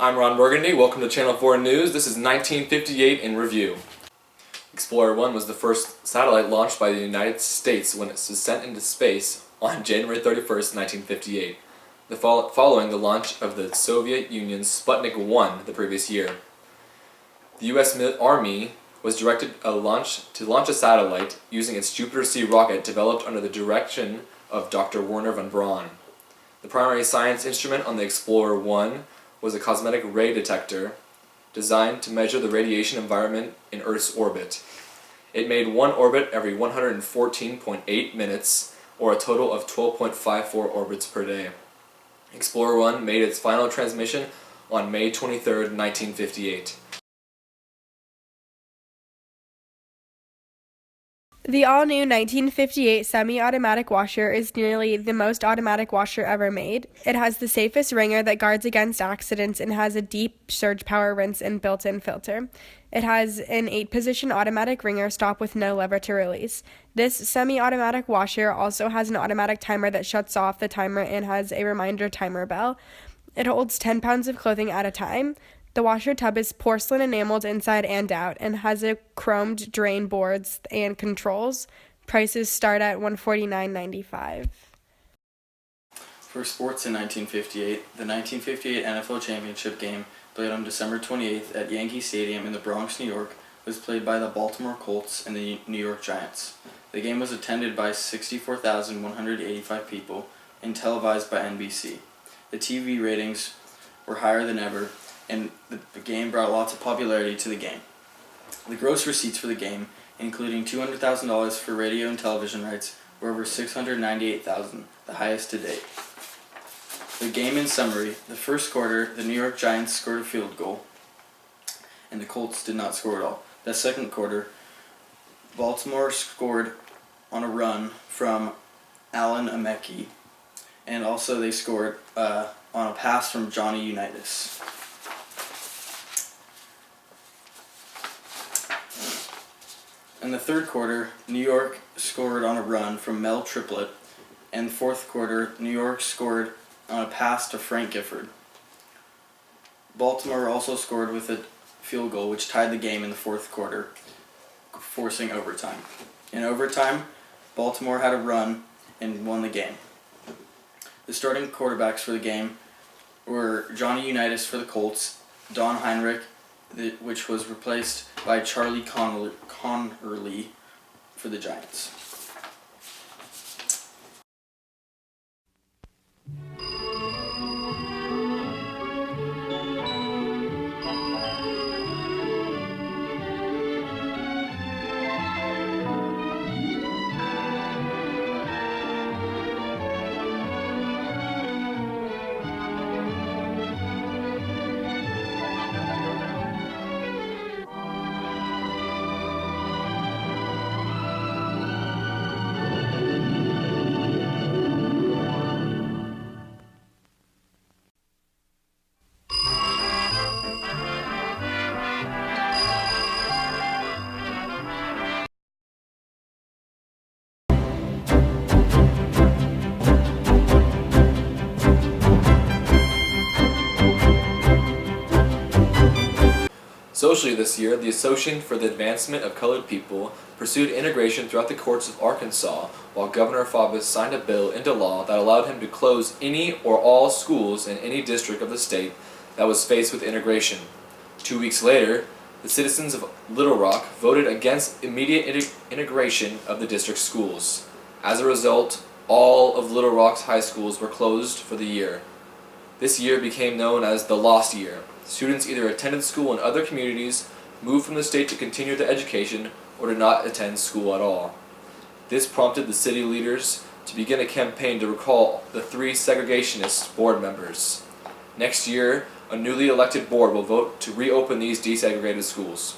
I'm Ron Burgundy. Welcome to Channel 4 News. This is 1958 in review. Explorer 1 was the first satellite launched by the United States when it was sent into space on January 31st, 1958, following the launch of the Soviet Union's Sputnik 1 the previous year. The U.S. Army was directed to launch a satellite using its Jupiter-C rocket developed under the direction of Dr. Wernher von Braun. The primary science instrument on the Explorer 1 was a cosmetic ray detector designed to measure the radiation environment in Earth's orbit. It made one orbit every 114.8 minutes, or a total of 12.54 orbits per day. Explorer 1 made its final transmission on May 23, 1958. The all-new 1958 semi-automatic washer is nearly the most automatic washer ever made. It has the safest wringer that guards against accidents and has a deep surge power rinse and built-in filter. It has an 8-position automatic wringer stop with no lever to release. This semi-automatic washer also has an automatic timer that shuts off the timer and has a reminder timer bell. It holds 10 pounds of clothing at a time. The washer tub is porcelain enameled inside and out and has a chromed drain boards and controls. Prices start at $149.95. For sports in 1958, the 1958 NFL Championship game, played on December 28th at Yankee Stadium in the Bronx, New York, was played by the Baltimore Colts and the New York Giants. The game was attended by 64,185 people and televised by NBC. The TV ratings were higher than ever, and the game brought lots of popularity to the game. The gross receipts for the game, including $200,000 for radio and television rights, were over $698,000, the highest to date. The game in summary: the first quarter, the New York Giants scored a field goal, and the Colts did not score at all. The second quarter, Baltimore scored on a run from Alan Ameki, and also they scored on a pass from Johnny Unitas. In the third quarter, New York scored on a run from Mel Triplett, and the fourth quarter, New York scored on a pass to Frank Gifford. Baltimore also scored with a field goal, which tied the game in the fourth quarter, forcing overtime. In overtime, Baltimore had a run and won the game. The starting quarterbacks for the game were Johnny Unitas for the Colts, Don Heinrich, which was replaced by Charlie Connerly for the Giants. Socially this year, the Association for the Advancement of Colored People pursued integration throughout the courts of Arkansas, while Governor Faubus signed a bill into law that allowed him to close any or all schools in any district of the state that was faced with integration. 2 weeks later, the citizens of Little Rock voted against immediate integration of the district schools. As a result, all of Little Rock's high schools were closed for the year. This year became known as the Lost Year. Students either attended school in other communities, moved from the state to continue their education, or did not attend school at all. This prompted the city leaders to begin a campaign to recall the 3 segregationist board members. Next year, a newly elected board will vote to reopen these desegregated schools.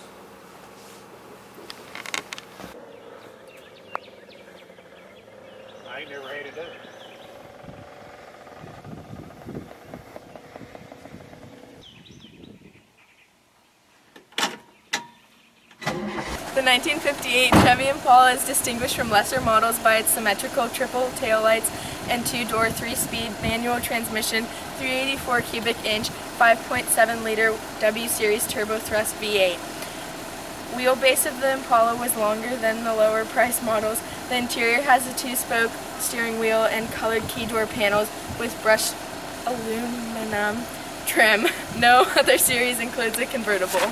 I ain't never hated it. The 1958 Chevy Impala is distinguished from lesser models by its symmetrical triple taillights and two-door, 3-speed manual transmission, 384 cubic inch, 5.7-liter W-Series turbo thrust V8. Wheelbase of the Impala was longer than the lower price models. The interior has a 2-spoke steering wheel and colored key door panels with brushed aluminum trim. No other series includes a convertible.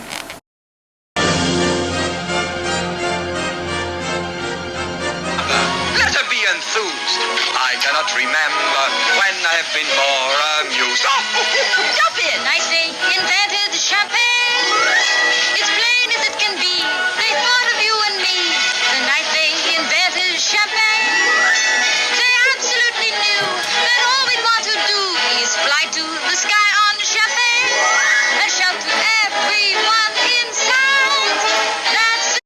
Let her be enthused. I cannot remember when I have been more amused. Stop it! Nicely invented champagne. It's plain as it can be. They thought of you and me. The night they invented champagne. They absolutely knew that all we'd want to do is fly to the sky on champagne and shout to everyone in sound. That's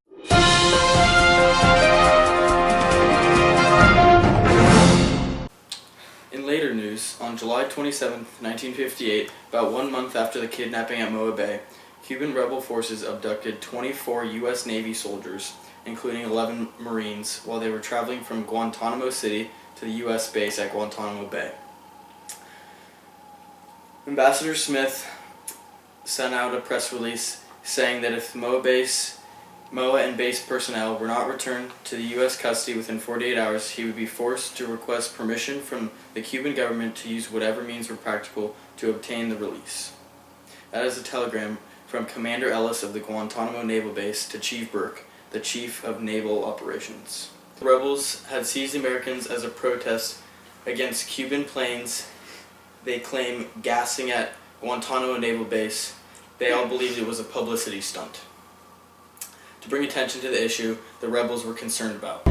In later news, on July 27, 1958, about 1 month after the kidnapping at Moa Bay, Cuban rebel forces abducted 24 U.S. Navy soldiers, including 11 Marines, while they were traveling from Guantanamo City to the U.S. base at Guantanamo Bay. Ambassador Smith sent out a press release saying that if Moa and base personnel were not returned to the U.S. custody within 48 hours, he would be forced to request permission from the Cuban government to use whatever means were practical to obtain the release. That is a telegram from Commander Ellis of the Guantanamo Naval Base to Chief Burke, the Chief of Naval Operations. The rebels had seized the Americans as a protest against Cuban planes they claim gassing at Guantanamo Naval Base. They all believed it was a publicity stunt to bring attention to the issue the rebels were concerned about.